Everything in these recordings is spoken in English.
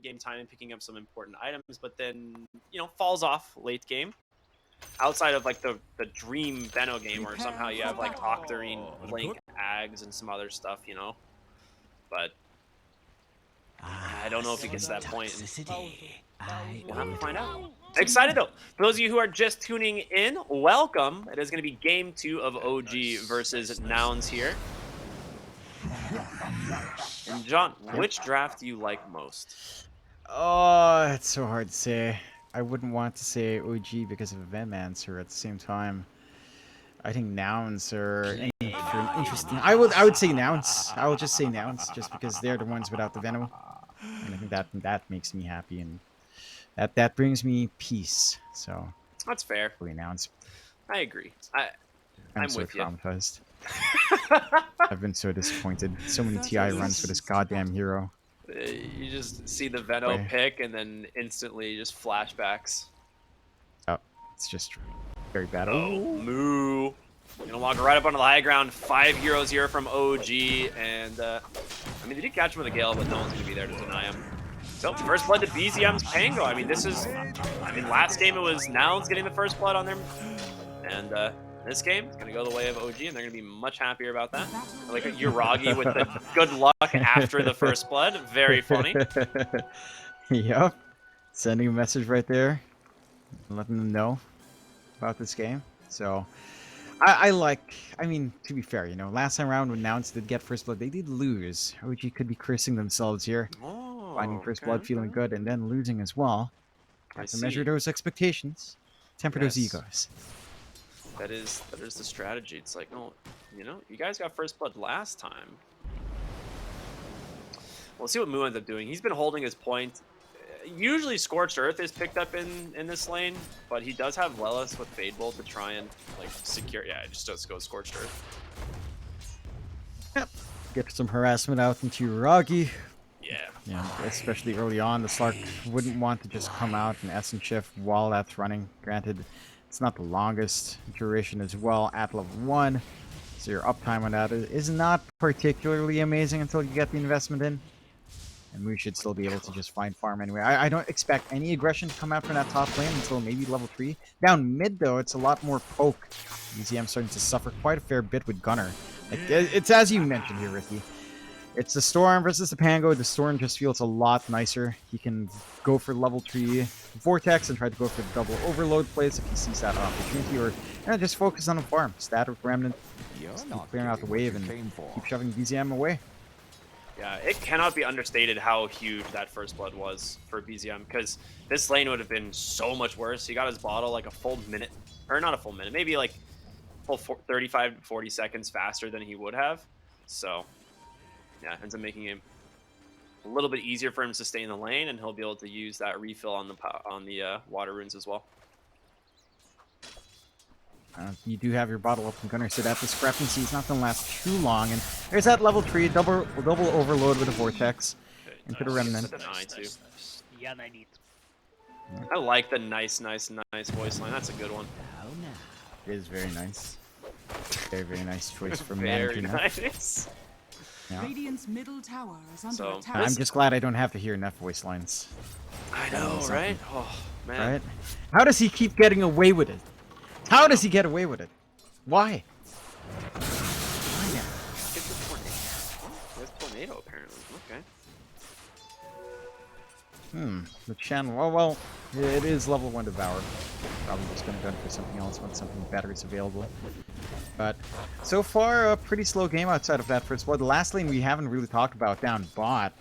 mid-game time and picking up some important items, but then, falls off late game. Outside of like the Dream Benno game where somehow you have like Octarine, Blink, Ags, and some other stuff, But I don't know if he gets to that point. We'll have to find out. Excited though. For those of you who are just tuning in, welcome. It is going to be game 2 of OG versus Nouns here. And John, which draft do you like most? Oh, it's so hard to say. I wouldn't want to say OG because of Venomancer at the same time. I think Nouns are interesting. I would say Nouns. I will just say Nouns just because they're the ones without the Venom. And I think that makes me happy and that brings me peace. So that's fair. Nouns. I agree. I'm so with traumatized. I've been so disappointed. So many TI runs for this goddamn hero. You just see the Veno pick and then instantly just flashbacks. Oh, it's just very bad. Oh, moo. Gonna walk right up onto the high ground. 5 heroes here from OG. And, they did catch him with a Gale, but no one's gonna be there to deny him. So, first blood to BZM's Pango. Last game it was Nouns getting the first blood on them. And, this game is going to go the way of OG, and they're going to be much happier about that. Like a Uragi with the good luck after the first blood. Very funny. Yep. Sending a message right there. Letting them know about this game. So, to be fair, last time around when Nouns did get first blood, they did lose. OG could be cursing themselves here. Oh, finding first blood, feeling good, and then losing as well. Have to measure those expectations. Temper those egos. That is the strategy. It's like, no, you guys got first blood last time. We'll see what Moo ends up doing. He's been holding his point. Usually Scorched Earth is picked up in this lane, but he does have Lelis with Fade Bolt to try and secure. Yeah, it just does go Scorched Earth. Yep. Get some harassment out into Uragi. Yeah, especially early on. The Slark wouldn't want to just come out and Essence Shift while that's running. Granted, it's not the longest duration as well at level 1, so your uptime on that is not particularly amazing until you get the investment in. And we should still be able to just find farm anyway. I don't expect any aggression to come out from that top lane until maybe level 3. Down mid, though, it's a lot more poke. BZM starting to suffer quite a fair bit with Gunner. It's as you mentioned here, Ricky. It's the Storm versus the Pango. The Storm just feels a lot nicer. He can go for level 3 Vortex and try to go for the double overload plays if he sees that opportunity, or just focus on the farm. Static Remnant, just keep clearing out the wave and keep shoving BZM away. Yeah, it cannot be understated how huge that first blood was for BZM, because this lane would have been so much worse. He got his bottle like a full minute, or not a full minute, maybe like full 35 to 40 seconds faster than he would have. So yeah, ends up making it a little bit easier for him to stay in the lane, and he'll be able to use that refill on the water runes as well. You do have your bottle up and Gunner, so that discrepancy is not going to last too long. And there's that level 3 double overload with a Vortex into the Remnant. I like the nice voice line. That's a good one. It is very nice. Very, very nice choice from Very nice. Yeah. Radiant's middle tower is under attack. I'm just glad I don't have to hear enough voice lines. I know, right? Oh, man. Right? How does he keep getting away with it? How does he get away with it? Why? Why now? Get the tornado. There's tornado, apparently. Okay. The channel. Well, it is level 1 Devour. Probably just going to go for something else when something better is available. But so far, a pretty slow game outside of that first blood. The last lane we haven't really talked about down bot.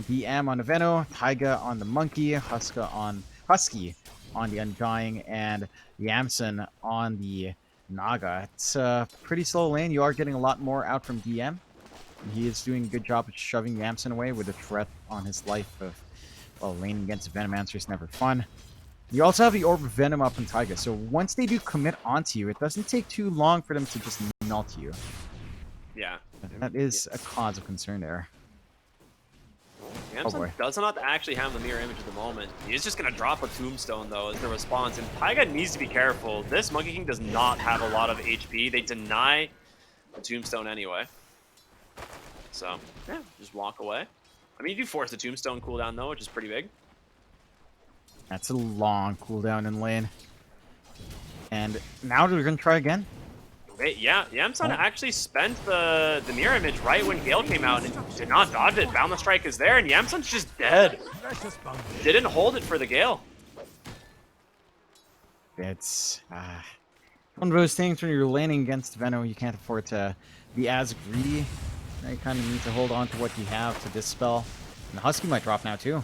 DM on the Veno, Taiga on the Monkey, Husky on the Undying, and Yamsen on the Naga. It's a pretty slow lane. You are getting a lot more out from DM. He is doing a good job of shoving Yamsen away with a threat on his life of, well, laning against Venomancer is never fun. You also have the Orb of Venom up in Taiga, so once they do commit onto you, it doesn't take too long for them to just melt you. Yeah. That is a cause of concern there. Yamsen does not actually have the mirror image at the moment. He's just going to drop a Tombstone, though, as the response. And Taiga needs to be careful. This Monkey King does not have a lot of HP. They deny the Tombstone anyway. So, yeah, just walk away. I mean, you do force the Tombstone cooldown, though, which is pretty big. That's a long cooldown in lane. And now we're going to try again. Wait, yeah, Yamsun actually spent the mirror image right when Gale came out and did not dodge it. Boundless Strike is there, and Yamsun's just dead. Didn't hold it for the Gale. It's one of those things when you're laning against Venno, you can't afford to be as greedy. You kind of need to hold on to what you have to dispel. And the Husky might drop now, too.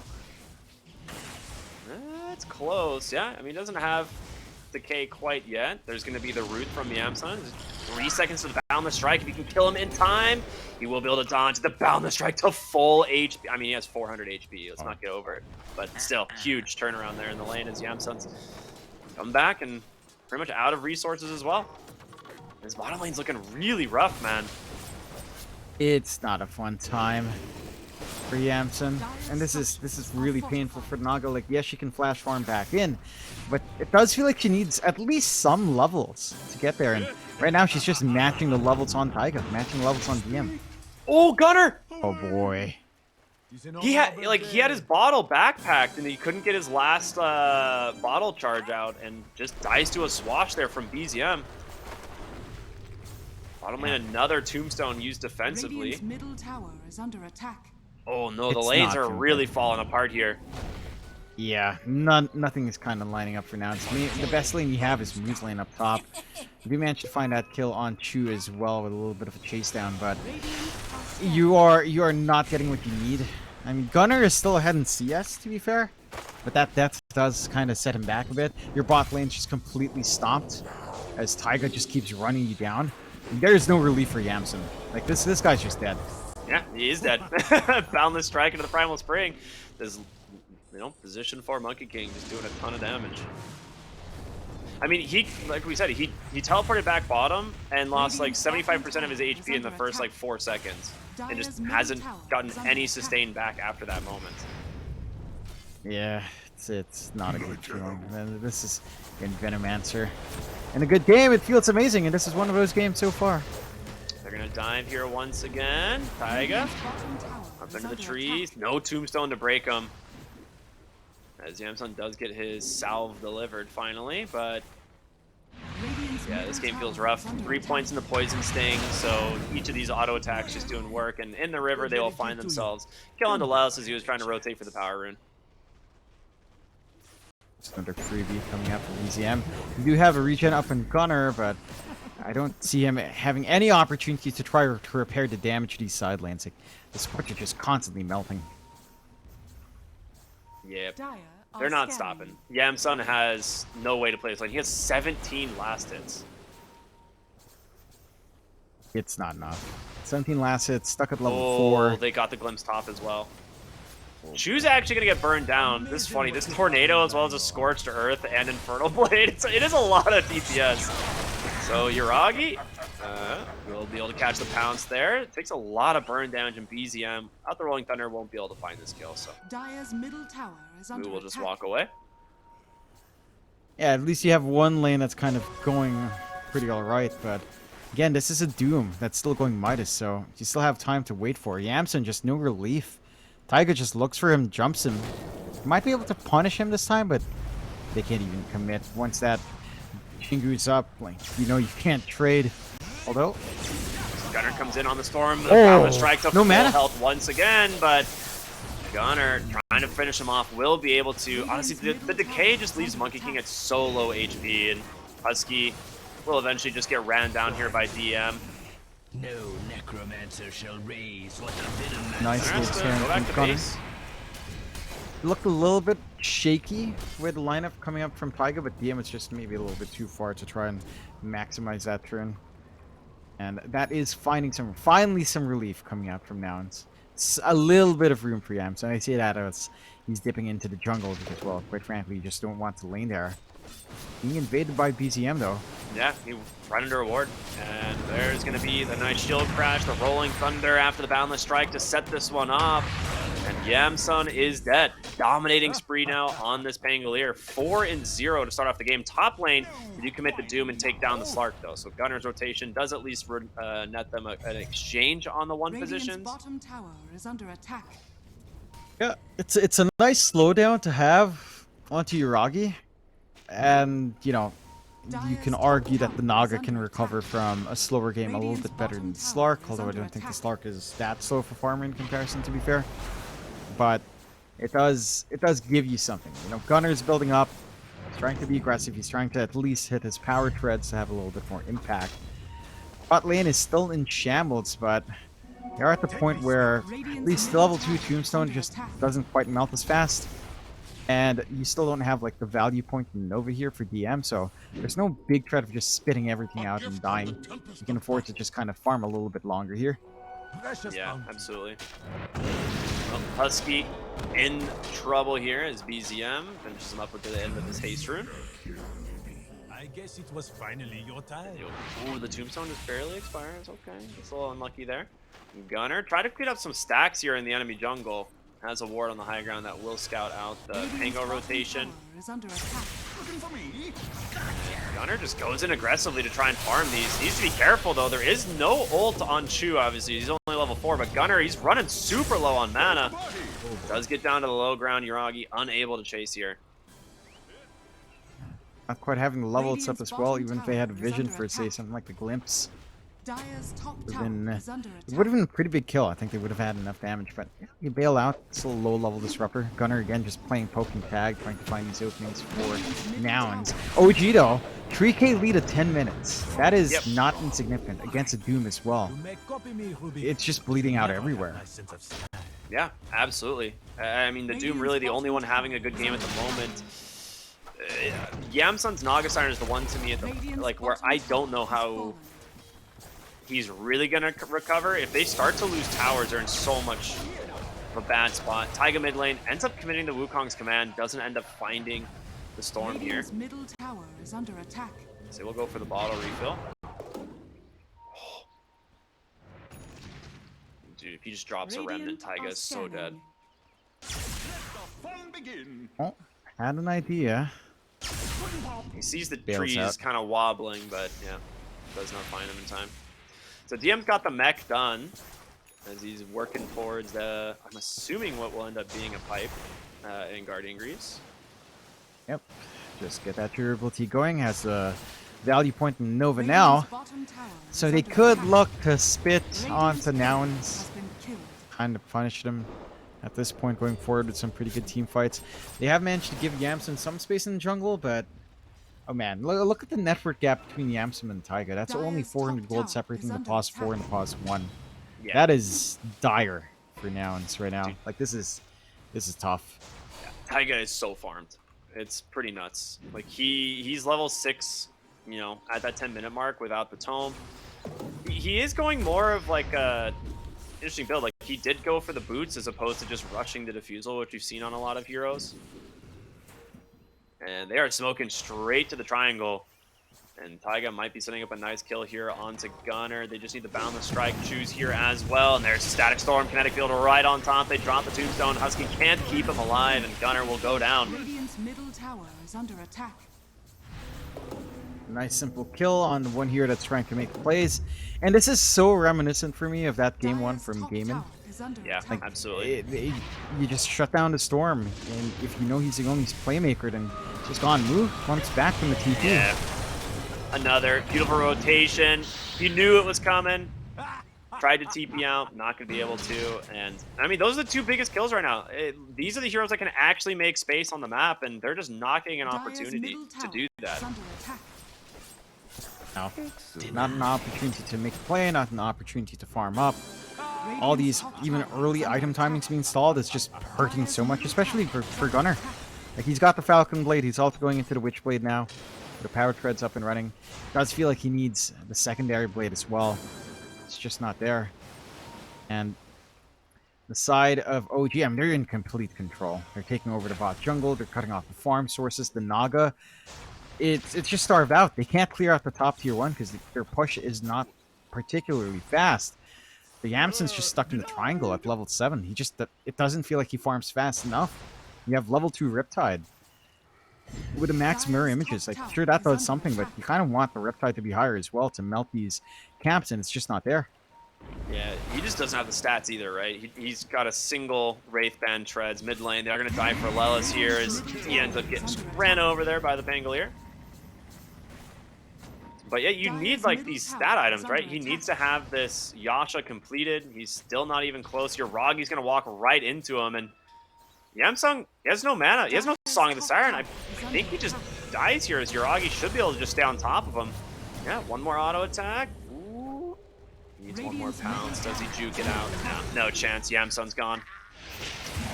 It's close, yeah. I mean, it doesn't have decay quite yet. There's going to be the root from Yamsun. 3 seconds to the Boundless Strike. If you can kill him in time, he will be able to dodge the Boundless Strike to full HP. I mean, he has 400 HP. Let's not get over it. But still, huge turnaround there in the lane as Yamsun's come back and pretty much out of resources as well. His bottom lane's looking really rough, man. It's not a fun time for Yamsun, and this is really painful for Naga. Like, yes, she can flash farm back in, but it does feel like she needs at least some levels to get there. And right now, she's just matching the levels on Taiga, matching the levels on DM. Oh, Gunner! Oh boy, he had his bottle backpacked, and he couldn't get his last bottle charge out, and just dies to a swash there from BZM. Bottom lane, another Tombstone used defensively. Radiant's middle tower is under attack. Oh no, the It's lanes not are too really good. falling apart here. yeah, nothing is kind of lining up for now. The best lane you have is Muse lane up top. We managed to find that kill on Chu as well with a little bit of a chase down, but you are not getting what you need. I mean, Gunner is still ahead in CS, to be fair, but that death does kind of set him back a bit. Your bot lane's just completely stomped as Taiga just keeps running you down. There's no relief for Yamsun. Like, this guy's just dead. Yeah, he is dead. Boundless Strike into the Primal Spring. There's, position for Monkey King just doing a ton of damage. I mean, like we said, he teleported back bottom and lost like 75% of his HP in the first like 4 seconds, and just hasn't gotten any sustain back after that moment. Yeah, it's not a good feeling. And this is in Venomancer. And a good game, it feels amazing, and this is one of those games so far. They're gonna dive here once again. Taiga up into the trees. No Tombstone to break him. As Yamsun does get his salve delivered finally, but yeah, this game feels rough. 3 points in the Poison Sting, so each of these auto attacks just doing work, and in the river they will find themselves killing Delaus as he was trying to rotate for the power rune. Just another freebie coming out from EZM. We do have a regen up in Gunner, but I don't see him having any opportunity to try to repair the damage to these side lanes. Like, the supports are just constantly melting. Yep. They're not stopping. Yamsun has no way to play this lane. He has 17 last hits. It's not enough. 17 last hits, stuck at level Oh, 4. they got the Glimpse top as well. Chu's actually going to get burned down. This is funny. This Tornado, as well as a Scorched Earth and Infernal Blade, it is a lot of DPS. So Yuragi will be able to catch the pounce there. It takes a lot of burn damage, and BZM, out the Rolling Thunder, won't be able to find this kill. So Dire's middle tower is under we will just attack. walk away. Yeah, at least you have one lane that's kind of going pretty alright, but again, this is a Doom that's still going Midas, so you still have time to wait for it. Yamsun, just no relief. Taiga just looks for him, jumps him. Might be able to punish him this time, but they can't even commit. Once that Shingu's up, like, you can't trade. Although, Gunner comes in on the Storm. The Oh, strike to no full mana. health once again, but Gunner trying to finish him off will be able to. Honestly, the Decay just leaves Monkey King at so low HP, and Husky will eventually just get ran down here by DM. No necromancer shall raise what the villain nice Gunner little has to turn go back from to Gunner. base. It looked a little bit shaky with the lineup coming up from Taiga, but DM is just maybe a little bit too far to try and maximize that turn. And that is finally some relief coming out from Nouns. It's a little bit of room for Yam, so I see that as he's dipping into the jungle as well. Quite frankly, you just don't want to lane there. Being invaded by BZM though. Yeah, he right under a ward. And there's going to be the nice shield crash, the Rolling Thunder after the Boundless Strike to set this one off. And Yamsun is dead. Dominating spree now on this Pangolier. 4-0 to start off the game. Top lane, you commit the Doom and take down the Slark, though. So Gunner's rotation does at least net them an exchange on the one Radiant's positions. bottom tower is under attack. Yeah, it's a nice slowdown to have onto Uragi, and you know, you can argue that the Naga can recover from a slower game a little bit better than the Slark, although I don't think the Slark is that slow for farmer in comparison, to be fair. But it does give you something. You know, Gunner's building up, he's trying to be aggressive, he's trying to at least hit his power treads to have a little bit more impact. Bot lane is still in shambles, but they're at the point where at least the level 2 Tombstone just doesn't quite melt as fast. And you still don't have like the value point in Nova here for DM, so there's no big threat of just spitting everything out and dying. You can afford to just kind of farm a little bit longer here. Yeah, absolutely. Well, Husky in trouble here as BZM finishes him up with the end of his haste rune. I guess it was finally your time. Ooh, the Tombstone just barely expires. Okay, it's a little unlucky there. Gunner, try to clean up some stacks here in the enemy jungle. Has a ward on the high ground that will scout out the Pango rotation. Gunner just goes in aggressively to try and farm these. Needs to be careful though. There is no ult on Chu, obviously. He's only level 4, but Gunner, he's running super low on mana. Does get down to the low ground. Uragi unable to chase here. Not quite having the levels up as well, even if they had vision for, say, something like the Glimpse. It would have been a pretty big kill. I think they would have had enough damage, but yeah, you bail out. It's a low level disruptor. Gunner again just playing poking tag, trying to find these openings for nouns. OG though, 3k lead of 10 minutes. That is not insignificant against a Doom as well. It's just bleeding out everywhere. Yeah, absolutely. I mean, the Doom really the only one having a good game at the moment. Yamsun's Naga Siren is the one to me at the, like where I don't know how he's really gonna recover. If they start to lose towers, they're in so much of a bad spot. Taiga mid lane ends up committing to Wukong's command, doesn't end up finding the storm here. Middle tower is under attack. So we'll go for the bottle refill. Dude, if he just drops a remnant, Taiga is so dead. Oh, had an idea. He sees the Bails trees out. kind of wobbling, but yeah, does not find him in time. So DM's got the mech done as he's working towards the, I'm assuming what will end up being a pipe in Guardian Greaves. Yep, just get that durability going. Has a value point in Nova now, so they could look to spit onto nouns, kind of punish them at this point going forward with some pretty good team fights. They have managed to give Yamsun some space in the jungle, but oh man, look at the network gap between Yamsun and Taiga. That's only 400 gold separating the pause 4 and the pause 1. Yeah. That is dire for nouns right now. Like this is tough. Yeah. Taiga is so farmed. It's pretty nuts. Like he's level 6, you know, at that 10-minute mark without the tome. He is going more of like a interesting build. Like he did go for the boots as opposed to just rushing the defusal, which you've seen on a lot of heroes. And they are smoking straight to the triangle. And Taiga might be setting up a nice kill here onto Gunner. They just need the Boundless Strike choose here as well. And there's Static Storm, Kinetic Field right on top. They drop the Tombstone. Husky can't keep him alive, and Gunner will go down. Radiant's middle tower is under attack. Nice simple kill on the one here that's trying to make plays. And this is so reminiscent for me of that game 1 from Gaiman. Yeah, Like, absolutely. You just shut down the Storm, and if you know he's the only playmaker, then just go on move, comes back from the TP. Yeah. Another beautiful rotation. He knew it was coming. Tried to TP out, not going to be able to. And I mean, those are the 2 biggest kills right now. These are the heroes that can actually make space on the map, and they're just not getting an opportunity to do that. No, not an opportunity to make a play, not an opportunity to farm up. All these even early item timings being stalled is just hurting so much, especially for Gunner. Like he's got the Falcon Blade, he's also going into the Witch Blade now. The power tread's up and running. Does feel like he needs the secondary blade as well. It's just not there. And the side of OG, I mean, they're in complete control. They're taking over the bot jungle, they're cutting off the farm sources, the Naga. It's just starved out. They can't clear out the top tier 1 because their push is not particularly fast. The Yamsun's just stuck in the triangle at level 7. It doesn't feel like he farms fast enough. You have level 2 Riptide with a max mirror images. Like, sure, that does something, but you kind of want the Riptide to be higher as well to melt these camps, and it's just not there. Yeah, he just doesn't have the stats either, right? He's got a single Wraith Band treads mid lane. They're going to die for Lelis here as he ends up getting ran over there by the Pangolier. But yeah, you need like these stat items, right? He needs to have this Yasha completed. He's still not even close. Your Ragi's going to walk right into him, and Yamsung, he has no mana. He has no Song of the Siren. I think he just dies here as Yuragi should be able to just stay on top of him. Yeah, one more auto attack. Ooh. Needs one more pounce. Does he juke it out? No, no chance. Yamsung's gone.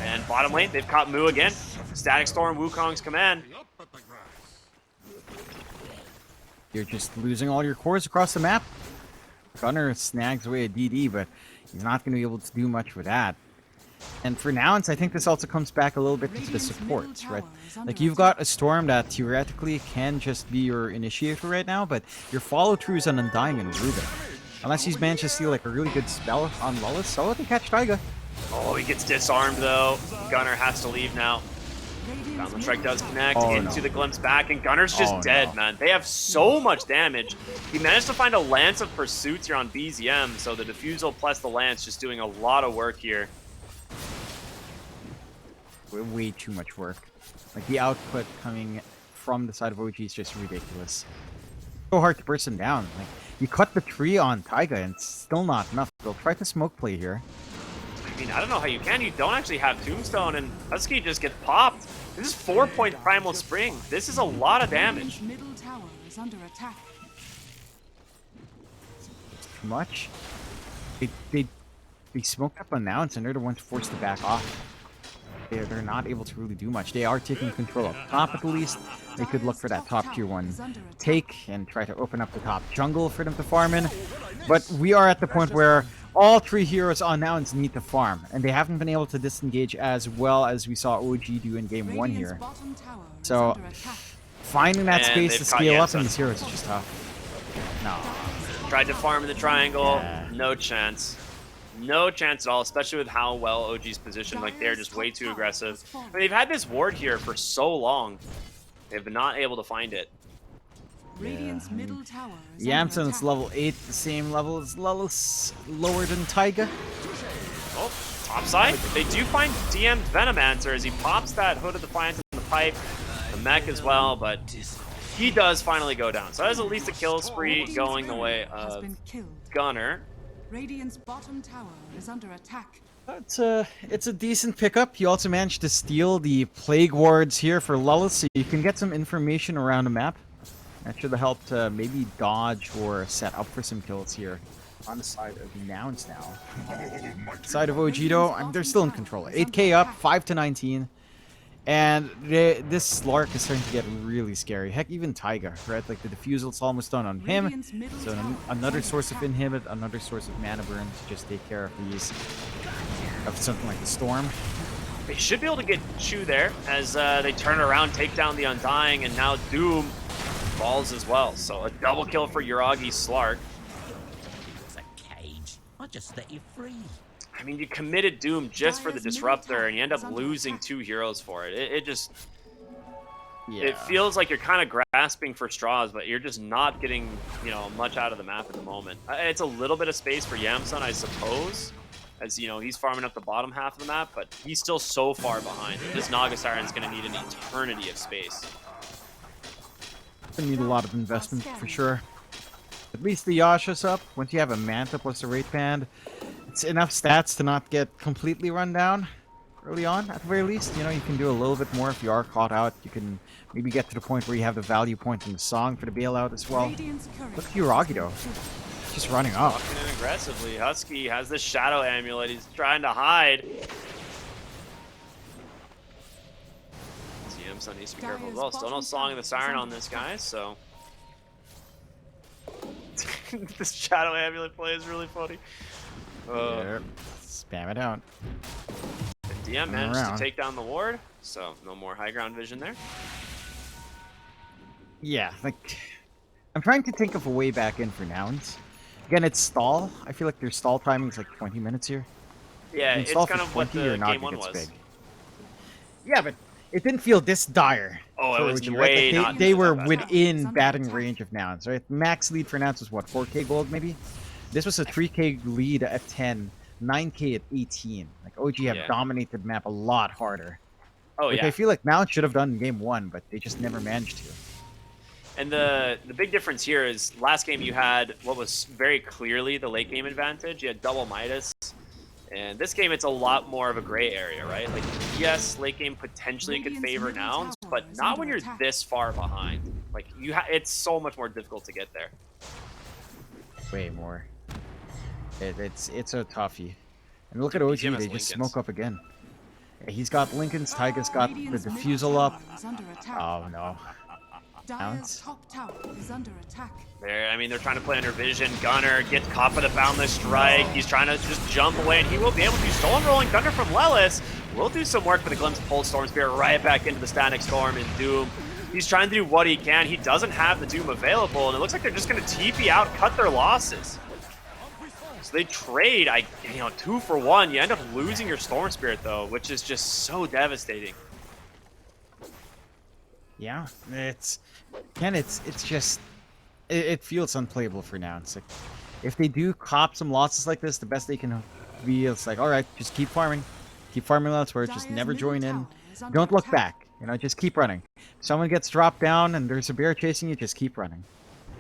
And bottom lane, they've caught Mu again. Static Storm, Wukong's command. You're just losing all your cores across the map. Gunner snags away a DD, but he's not going to be able to do much with that. And for nouns, I think this also comes back a little bit to the supports, right? Like, you've got a Storm that theoretically can just be your initiator right now, but your follow-throughs on Undying and Ruben. Unless he's managed to steal, like, a really good spell on Lelis. Oh, they catch Taiga. Oh, he gets disarmed, though. Gunner has to leave now. Downwind Strike does connect into the Glimpse back, and Gunner's just dead, man. They have so much damage. He managed to find a Lance of Pursuits here on BZM, so the Diffusal plus the Lance just doing a lot of work here. Way too much work. Like, the output coming from the side of OG is just ridiculous. So hard to burst him down. Like, you cut the tree on Taiga and it's still not enough. They'll try to smoke play here. I mean, I don't know how you can. You don't actually have Tombstone, and Husky just gets popped. This is 4-point Primal Spring. This is a lot of damage. Middle tower is under attack. Too much. They smoked up on Nouns and they're the ones forced to back off. They're not able to really do much. They are taking control up top at the least. They could look for that top tier 1 take and try to open up the top jungle for them to farm in. But we are at the point where all 3 heroes on Nouns need to farm, and they haven't been able to disengage as well as we saw OG do in game 1 here. So finding that space to scale up in these heroes is just tough. No. Tried to farm in the triangle. No chance. No chance at all, especially with how well OG's positioned. Like, they're just way too aggressive. I mean, they've had this ward here for so long. They've been not able to find it. Radiant's middle tower is Yamson's level 8, the same level as Lelis, lower than Taiga. Oh, top side. They do find DM'd Venomancer as he pops that Hood of Defiance in the pipe, the mech as well, but he does finally go down. So that is at least a kill spree going the way of Gunner. Radiant's bottom tower is under attack. It's a decent pickup. You also managed to steal the Plague Wards here for Lelis, so you can get some information around the map. That should have helped maybe dodge or set up for some kills here on the side of Nouns now. Side of OG though, they're still in control. 8k up, 5 to 19. And this Slark is starting to get really scary. Heck, even Taiga, right? Like, the Diffusal's almost done on him. So another source of inhibit, another source of mana burn to just take care of these. Of something like the Storm. They should be able to get Chu there as they turn around, take down the Undying, and now Doom falls as well. So a double kill for Yuragi's Slark. It's a cage. I'll just set you free. I mean, you committed Doom just for the Disruptor, and you end up losing 2 heroes for it. It just... Yeah. It feels like you're kind of grasping for straws, but you're just not getting, you know, much out of the map at the moment. It's a little bit of space for Yamsun, I suppose, as, you know, he's farming up the bottom half of the map, but he's still so far behind. This Naga Siren's going to need an eternity of space. Gonna need a lot of investment for sure. At least the Yasha's up. Once you have a Manta plus a Wraith Band, it's enough stats to not get completely run down early on, at the very least. You know, you can do a little bit more if you are caught out. You can maybe get to the point where you have the value point in the song for the bailout as well. Look at Yuragi though. Just running up. Walking in aggressively. Husky has this Shadow Amulet. He's trying to hide. CM needs to be careful as well. Still no Song of the Siren on this guy, so... This Shadow Amulet play is really funny. There. Spam it out. DM managed to take down the ward, so no more high ground vision there. Yeah, like... I'm trying to think of a way back in for Nouns. Again, it's stall. I feel like their stall timing is like 20 minutes here. Yeah, it's kind of what the game 1 was. Big. Yeah, but it didn't feel this dire. Oh, it was OG, way right? They were within batting range of Nouns, right? Max lead for Nouns was what, 4k gold maybe? This was a 3K lead at 10, 9K at 18. Like OG have Yeah. dominated the map a lot harder. Oh Which yeah. I feel like Nouns should have done in game 1, but they just never managed to. And the big difference here is last game you had what was very clearly the late game advantage. You had double Midas. And this game, it's a lot more of a gray area, right? Like, yes, late game potentially could favor Nouns, but not when you're this far behind. Like, it's so much more difficult to get there. Way more. It's a toughie. And look at OG, BGM has they just Lincolns. smoke up again. Yeah, he's got Lincoln's, Tyga's got the Radiant's middle defusal tower up. is under attack. Oh no. Dire's Nouns. top tower is under attack. I mean, they're trying to play under vision. Gunner gets caught by the Boundless Strike. He's trying to just jump away, and he will be able to. Stolen Rolling Thunder from Lelis will do some work for the Glimpse Pulse Storm Spirit right back into the Static Storm and Doom. He's trying to do what he can. He doesn't have the Doom available, and it looks like they're just going to TP out, cut their losses. So they trade, 2 for 1. You end up losing your Storm Spirit, though, which is just so devastating. Yeah, it's just it feels unplayable for now. It's like if they do cop some losses like this, the best they can be it's like, all right, just keep farming elsewhere, just Dire's never middle join in. tower is under Don't look attack. back. Just keep running. If someone gets dropped down and there's a bear chasing you, just keep running.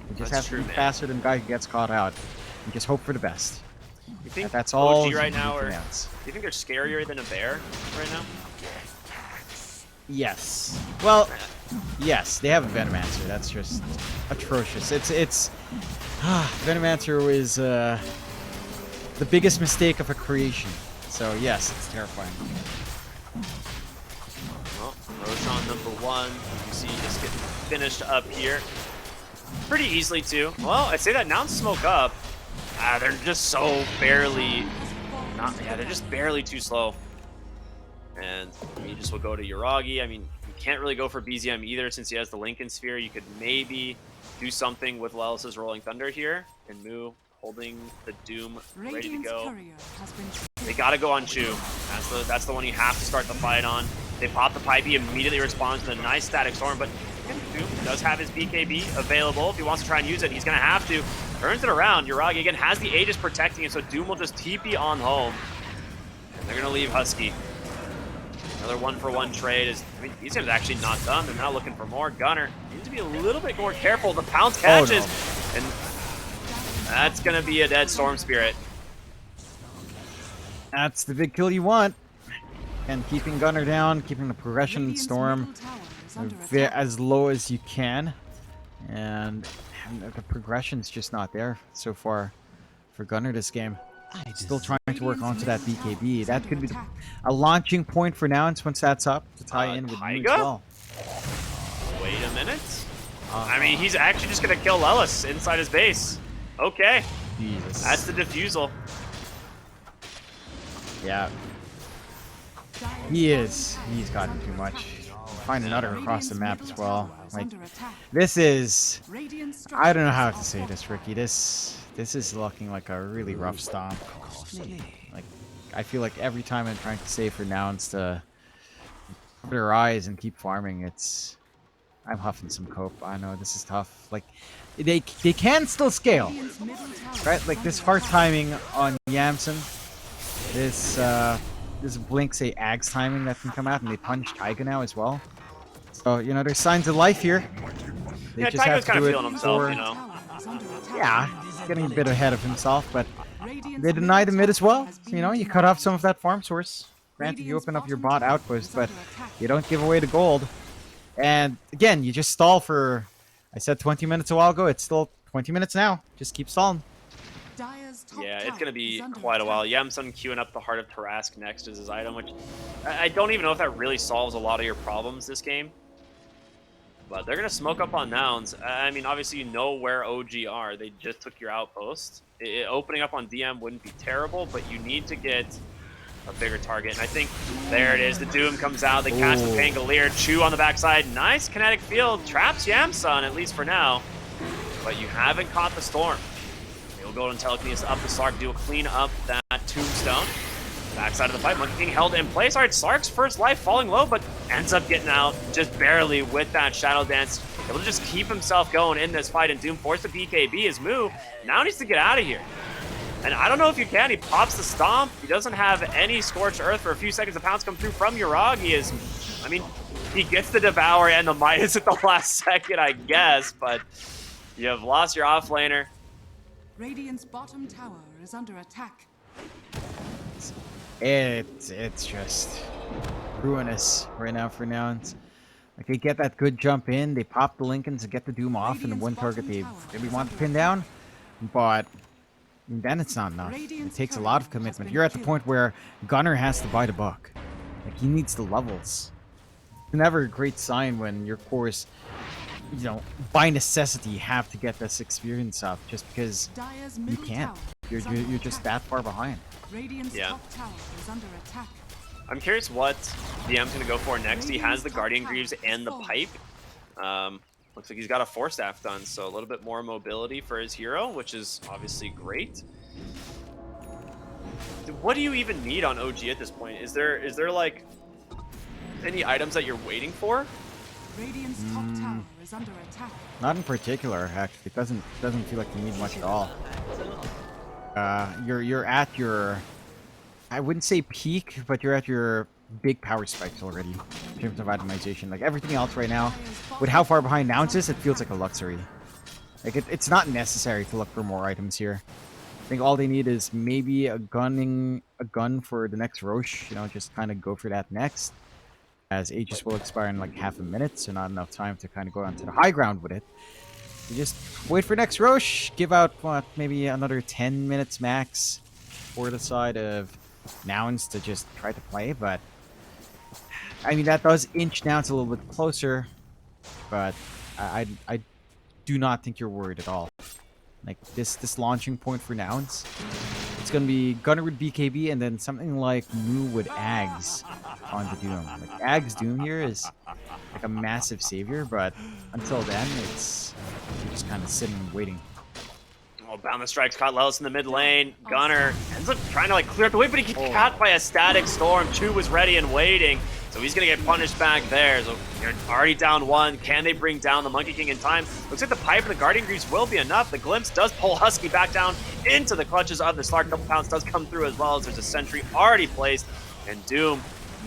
You just That's have true, to be man. faster than the guy who gets caught out. And just hope for the best. You think That's all OG you right can now, do for or do Nouns. you think they're scarier than a bear right now? Yes. Well, yes, they have a Venomancer. That's just atrocious. It's Venomancer was the biggest mistake of a creation. So yes, it's terrifying. Well, Roshan #1, you see just getting finished up here. Pretty easily too. Well, I'd say that Nouns smoke up. They're just so barely they're just barely too slow. And you just will go to Yuragi. I mean, you can't really go for BZM either since he has the Lincoln Sphere. You could maybe do something with Lelis's Rolling Thunder here. And Mu holding the Doom ready to Radiant's go. courier has been They gotta go on Chu. That's the one you have to start the fight on. They pop the pipe, he immediately responds to a nice Static Storm, but Doom does have his BKB available. If he wants to try and use it, he's gonna have to. Turns it around. Yuragi again has the Aegis protecting him, so Doom will just TP on home. And they're gonna leave Husky. Another 1-for-1 trade is, I mean, these games actually not done. They're now looking for more. Gunner needs to be a little bit more careful. The pounce catches, and that's gonna be a dead Storm Spirit. That's the big kill you want. And keeping Gunner down, keeping the progression Radiant's Storm middle tower is under attack. as low as you can. And the progression's just not there so far for Gunner this game. Still trying to work onto that BKB. That could be a launching point for Nouns once that's up to tie in with you as Taiga? well. Wait a minute. I mean, he's actually just gonna kill Lelis inside his base. Okay, Jesus. that's the defusal. Yeah, he is. He's gotten too much. Find another across the map as well. Like, this is... I don't know how to say this, Ricky. This is looking like a really rough stomp. Like, I feel like every time I'm trying to save for Nouns to cover their eyes and keep farming, I'm huffing some cope. I know this is tough. Like, they can still scale, right? Like this hard timing on Yamson. This blink say Ag's timing that can come out, and they punch Taiga now as well. So there's signs of life here. They Yeah, just have Taiga's to kind of do feeling it himself, for- you know. Yeah, getting a bit ahead of himself, but they deny the mid as well. You cut off some of that farm source. Granted, you open up your bot outpost, but you don't give away the gold. And again, you just stall for, I said 20 minutes a while ago, it's still 20 minutes now. Just keep stalling. Yeah, it's gonna be quite a while. Yamsun queuing up the Heart of Tarask next as his item, which I don't even know if that really solves a lot of your problems this game. But they're gonna smoke up on Nouns. I mean, obviously you know where OG are. They just took your outpost. Opening up on DM wouldn't be terrible, but you need to get a bigger target. And I think there it is. The Doom comes out. They catch the Pangolier. Chew on the backside. Nice kinetic field. Traps Yamsun, at least for now. But you haven't caught the Storm. He'll go and telekinesis up the Slark, do a clean up that Tombstone. Backside of the fight, Monkey King held in place. All right, Slark's first life falling low, but ends up getting out just barely with that Shadow Dance. Able to just keep himself going in this fight, and Doom forced the BKB. His move now needs to get out of here. And I don't know if you can. He pops the stomp. He doesn't have any scorched earth for a few seconds. The pounds come through from Uragi. I mean, he gets the devour and the Midas at the last second, I guess, but you have lost your offlaner. Radiant's bottom tower is under attack. It's just ruinous right now for Nouns. Like, they get that good jump in, they pop the Lincolns and get the Doom off, and the one target they really want to pin down, but then it's not enough. It takes a lot of commitment. You're at the point where Gunner has to buy the buck. Like, he needs the levels. It's never a great sign when your cores, you know, by necessity have to get this experience up just because Dire's you middle can't. tower You're is under just attack. that far behind. Radiant's Yeah. top tower is under attack. I'm curious what DM's going to go for next. He has the Guardian Greaves and the Pipe. Looks like he's got a Force Staff done, so a little bit more mobility for his hero, which is obviously great. What do you even need on OG at this point? Is there like any items that you're waiting for? Radiant's top tower is under attack. Not in particular, actually. It doesn't feel like you need much at all. You're at your, I wouldn't say peak, but you're at your big power spikes already in terms of itemization. Like, everything else right now, with how far behind Nouns is, it feels like a luxury. Like, it's not necessary to look for more items here. I think all they need is maybe a gun for the next Roche. You know, just kind of go for that next, as Aegis will expire in like half a minute, so not enough time to kind of go onto the high ground with it. You just wait for next Roche, give out, what, maybe another 10 minutes max for the side of Nouns to just try to play, but I mean, that does inch Nouns a little bit closer, but I do not think you're worried at all. Like, this launching point for Nouns, it's going to be Gunner with BKB and then something like Moo with Ags on the Doom. Like, Ags Doom here is like a massive savior, but until then, you're just kind of sitting and waiting. Oh, Boundless Strikes caught Lelis in the mid lane. Gunner ends up trying to like clear up the way, but he gets caught by a Static Storm. Chu was ready and waiting, so he's gonna get punished back there. So you're already down one. Can they bring down the Monkey King in time? Looks like the Pipe and the Guardian Greaves will be enough. The Glimpse does pull Husky back down into the clutches of the Slark. Couple pounds does come through as well, as there's a sentry already placed. And Doom,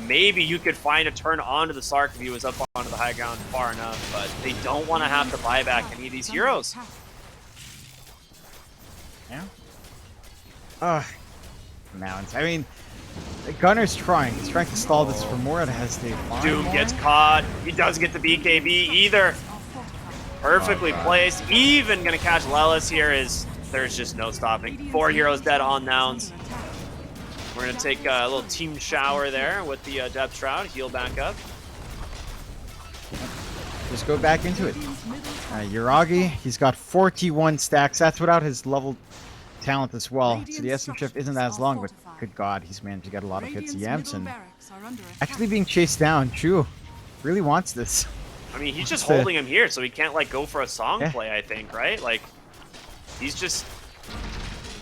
maybe you could find a turn onto the Slark if he was up onto the high ground far enough, but they don't want to have to buy back any of these heroes. Yeah. Nouns. I mean, Gunner's trying. He's trying to stall this for more as they find Doom more. gets caught. He doesn't get the BKB either. Perfectly placed. Even gonna catch Lelis here. There's just no stopping. 4 heroes dead on Nouns. We're gonna take a little team shower there with the Depth Shroud. Heal back up. Just go back into it. Uragi, he's got 41 stacks. That's without his level talent as well. So the SM shift isn't as long, but good God, he's managed to get a lot of hits. Yamson actually being chased down. Chu really wants this. I mean, he's just holding him here, so he can't like go for a song play, I think, right? Like, he's just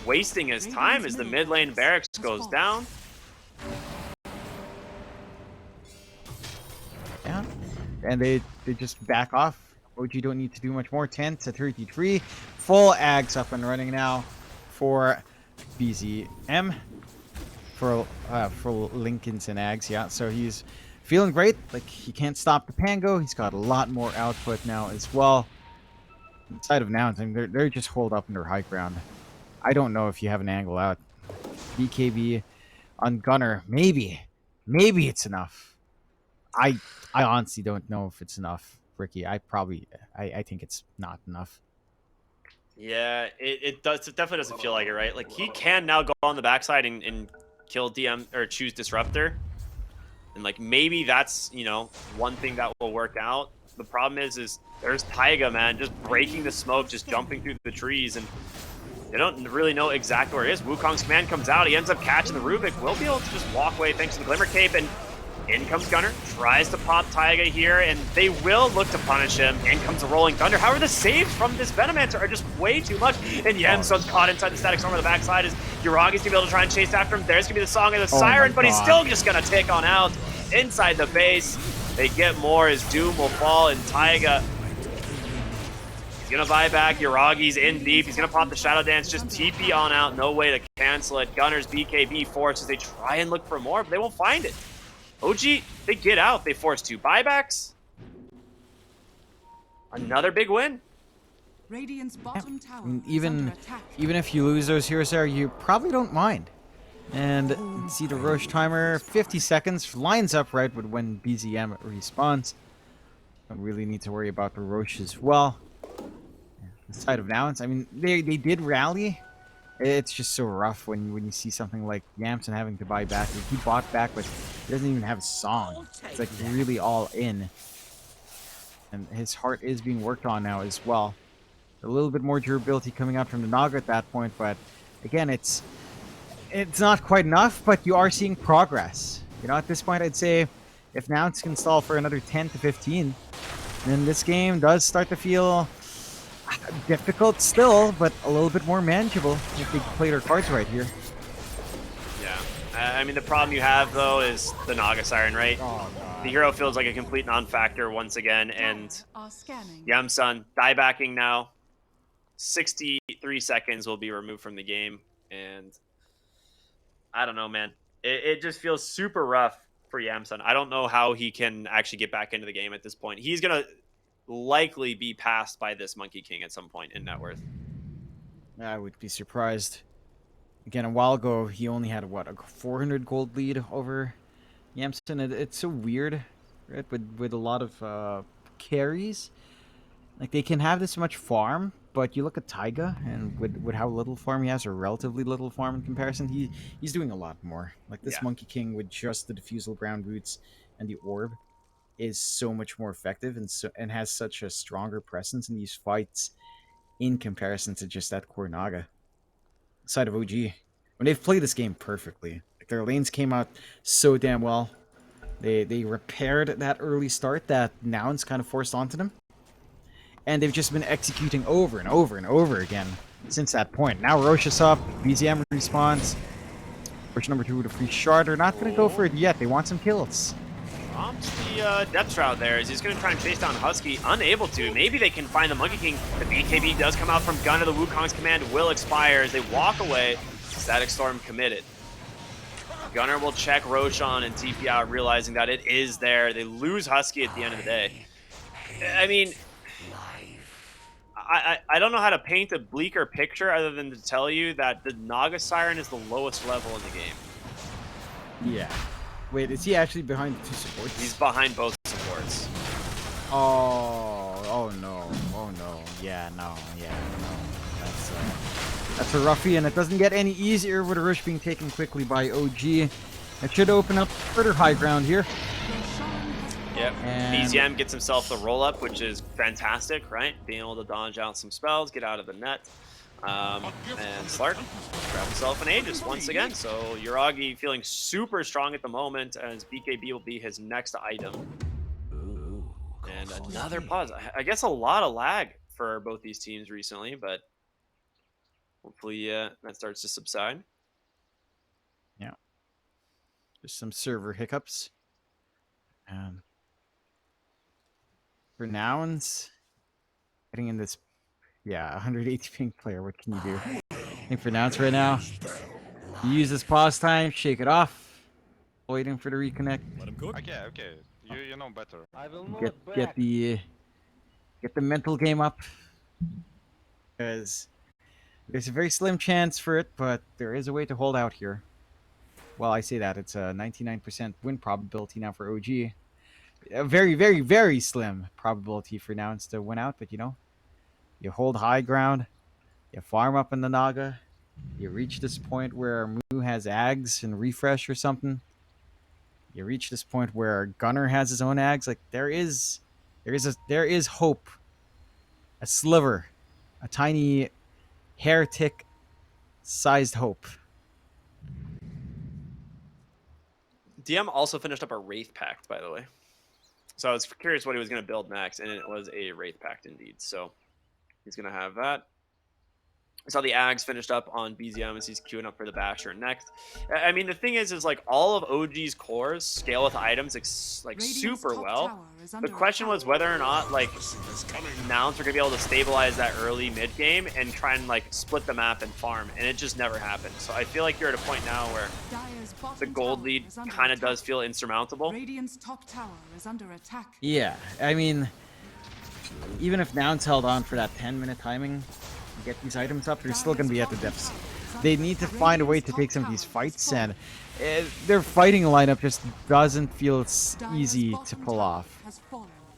wasting his time as the mid lane barracks goes down. Yeah, and they just back off. OG don't need to do much more. 10 to 33. Full Ags up and running now for BZM. For Lincolns and Ags, yeah. So he's feeling great. Like, he can't stop the Pango. He's got a lot more output now as well. Inside of Nouns, I mean, they're just holed up in their high ground. I don't know if you have an angle out. BKB on Gunner. Maybe it's enough. I honestly don't know if it's enough, Ricky. I think it's not enough. Yeah, it definitely doesn't feel like it, right? Like, he can now go on the backside and kill DM or choose Disruptor. And like, maybe that's, you know, one thing that will work out. The problem is there's Taiga, man, just breaking the smoke, just jumping through the trees, and they don't really know exactly where it is. Wukong's command comes out. He ends up catching the Rubik. Will be able to just walk away thanks to the Glimmer Cape, and in comes Gunner. Tries to pop Taiga here, and they will look to punish him. In comes the Rolling Thunder. However, the saves from this Venomancer are just way too much, and Yemsun's caught inside the Static Storm on the backside as Uragi's gonna be able to try and chase after him. There's gonna be the Song of the Siren, but he's still just gonna take on out inside the base. They get more as Doom will fall, and Taiga gonna buy back. Yuragi's in deep. He's gonna pop the Shadow Dance. Just TP on out. No way to cancel it. Gunner's BKB forces. They try and look for more, but they won't find it. OG, they get out. They force 2 buybacks. Another big win. Radiant's bottom tower is Even under attack. if you lose those heroes there, you probably don't mind. And see the Roche timer, 50 seconds, lines up right with when BZM respawns. Don't really need to worry about the Roche as well. The side of nouns, I mean, they did rally. It's just so rough when you see something like Yamson having to buy back. He bought back, but he doesn't even have a song. It's like really all in. And his heart is being worked on now as well. A little bit more durability coming out from the Naga at that point, but again, it's not quite enough, but you are seeing progress. You know, at this point, I'd say if Nouns can stall for another 10 to 15, then this game does start to feel difficult still, but a little bit more manageable if they play their cards right here. Yeah. I mean, the problem you have, though, is the Naga Siren, right? Oh, God. The hero feels like a complete non-factor once again, and Are scanning. Yamsun diebacking now. 63 seconds will be removed from the game, and I don't know, man. It just feels super rough for Yamsun. I don't know how he can actually get back into the game at this point. He's going to likely be passed by this Monkey King at some point in net worth. I would be surprised. Again, a while ago, he only had, what, a 400 gold lead over Yamson. It's so weird, right, with a lot of carries. Like, they can have this much farm, but you look at Taiga, and with how little farm he has, or relatively little farm in comparison, he's doing a lot more. Like, this Monkey King with just the Diffusal Brown Boots and the Orb is so much more effective and has such a stronger presence in these fights in comparison to just that core Naga. Side of OG, when they've played this game perfectly. Like, their lanes came out so damn well. They repaired that early start that Nouns kind of forced onto them. And they've just been executing over and over and over again since that point. Now Roche is up, BZM respawns. Roche number 2 with a free shard. They're not going to go for it yet. They want some kills. Prompts the Depth Shroud there as he's going to try and chase down Husky. Unable to. Maybe they can find the Monkey King. The BKB does come out from Gunner. The Wukong's command will expire as they walk away. Static Storm committed. Gunner will check Roche on and TP out, realizing that it is there. They lose Husky at the end of the day. I mean, I don't know how to paint a bleaker picture other than to tell you that the Naga Siren is the lowest level in the game. Yeah. Wait, is he actually behind the 2 supports? He's behind both supports. Oh no. Yeah, no. That's a roughie, and it doesn't get any easier with a rush being taken quickly by OG. It should open up further high ground here. Yep. And BZM gets himself the roll-up, which is fantastic, right? Being able to dodge out some spells, get out of the net. And Slark grab himself an Aegis once again. So Yuragi feeling super strong at the moment, as BKB will be his next item. And another pause. I guess a lot of lag for both these teams recently, but hopefully that starts to subside. Yeah. There's some server hiccups. For Nouns, getting in this, 180 ping player, what can you do? I think for Nouns right now, you use this pause time, shake it off, waiting for the reconnect. Let him cook. Okay. You know better. I will Get the mental game up, because there's a very slim chance for it, but there is a way to hold out here. Well, I say that it's a 99% win probability now for OG. A very, very, very slim probability for Nouns to win out, but you hold high ground, you farm up in the Naga, you reach this point where Mu has Ags and refresh or something. You reach this point where Gunner has his own Ags. Like, there is hope. A sliver, a tiny hair tick sized hope. DM also finished up a Wraith Pact, by the way. So I was curious what he was going to build next, and it was a Wraith Pact indeed. So he's going to have that. I saw the Ags finished up on BZM as he's queuing up for the Basher next. I mean, the thing is like all of OG's cores scale with items like Radiant's super top well. tower is The under question attack. was whether or not like nouns are gonna be able to stabilize that early mid game and try and like split the map and farm, and it just never happened. So I feel like you're at a point now where Dire's bottom the gold tower lead is under kind of attack. does feel insurmountable. Radiant's top tower is under attack. Yeah, I mean, even if Nouns held on for that 10-minute timing, to get these items up, they're still going to be at the depths. They need to find a way to take some of these fights, and their fighting lineup just doesn't feel easy to pull off.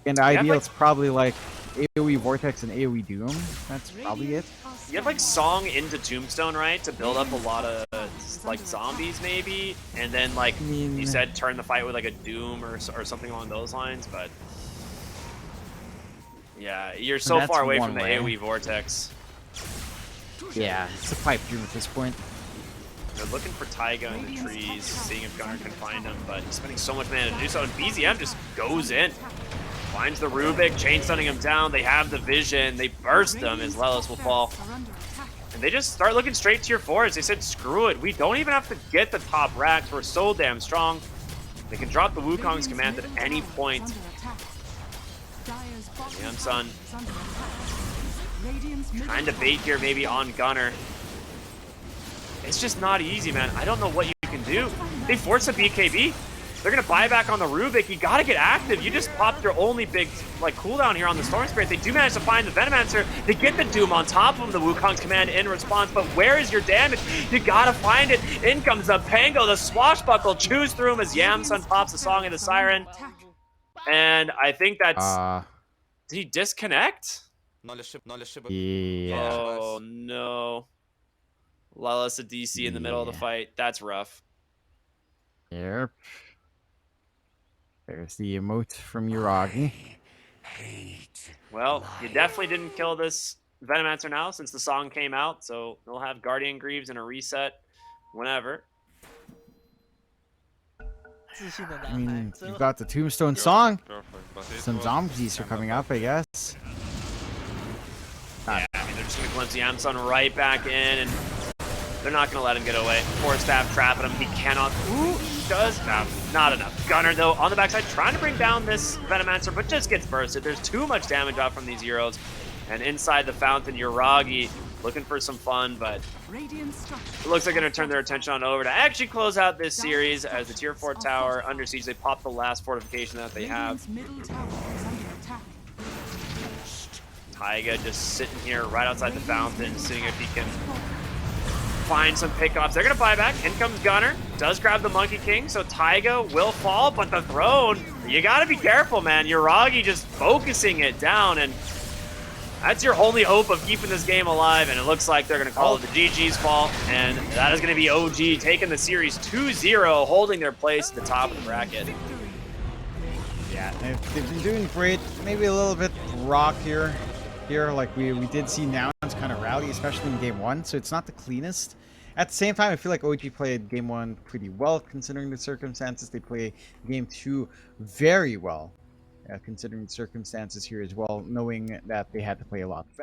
In the ideal, like- it's probably like AoE Vortex and AoE Doom. That's probably it. You have like Song into Tombstone, right, to build up a lot of like zombies maybe, and then like I mean- you said, turn the fight with like a Doom or something along those lines. But yeah, you're so That's far away one from the way. AoE Vortex. Yeah, it's a pipe dream at this point. They're looking for Taiga in the trees, seeing if Gunnar can find him, but he's spending so much mana to do so, and BZM just goes in. Finds the Rubik, chain stunning him down, they have the vision, they burst him as Lelis will fall. And they just start looking straight to your fours. They said, screw it, we don't even have to get the top racks, we're so damn strong. They can drop the Wukong's command at any point. Damn, son. Trying to bait here maybe on Gunnar. It's just not easy, man. I don't know what you can do. They force a BKB. They're gonna buy back on the Rubik. You gotta get active. You just popped your only big like cooldown here on the Storm Spirit. They do manage to find the Venomancer. They get the Doom on top of the Wukong's command in response, but where is your damage? You gotta find it. In comes the Pango, the Swashbuckle, chews through him as Yamsun pops a Song of the Siren. And I think that's... Did he disconnect? Yeah. Oh no. Lelis a DC in the middle of the fight. That's rough. Yep. There's the emote from Yuragi. Well, you definitely didn't kill this Venomancer now since the song came out, so they'll have Guardian Greaves and a reset whenever. I mean, you've got the Tombstone song. Perfect, but it Some was zombies are coming up, I guess. Yeah, I mean, they're just going to glimpse Yamsun right back in, and they're not going to let him get away. Force staff trapping him. He cannot. Ooh, he does. No, not enough. Gunnar, though, on the backside, trying to bring down this Venomancer, but just gets bursted. There's too much damage out from these heroes. And inside the fountain, Yuragi looking for some fun, but it looks like they're going to turn their attention on over to actually close out this series as the tier 4 tower under siege. They pop the last fortification that they have. Taiga just sitting here right outside the fountain, seeing if he can find some pickups. They're going to buy back. In comes Gunnar. Does grab the Monkey King, so Taiga will fall, but the throne, you got to be careful, man. Yuragi just focusing it down, and that's your only hope of keeping this game alive, and it looks like they're going to call it the GG's fault, and that is going to be OG taking the series 2-0, holding their place at the top of the bracket. Yeah, they've been doing great. Maybe a little bit rock here. Like we did see Nouns kind of rally, especially in game 1, so it's not the cleanest. At the same time, I feel like OG played game 1 pretty well, considering the circumstances. They play game 2 very well, considering the circumstances here as well, knowing that they had to play a lot faster.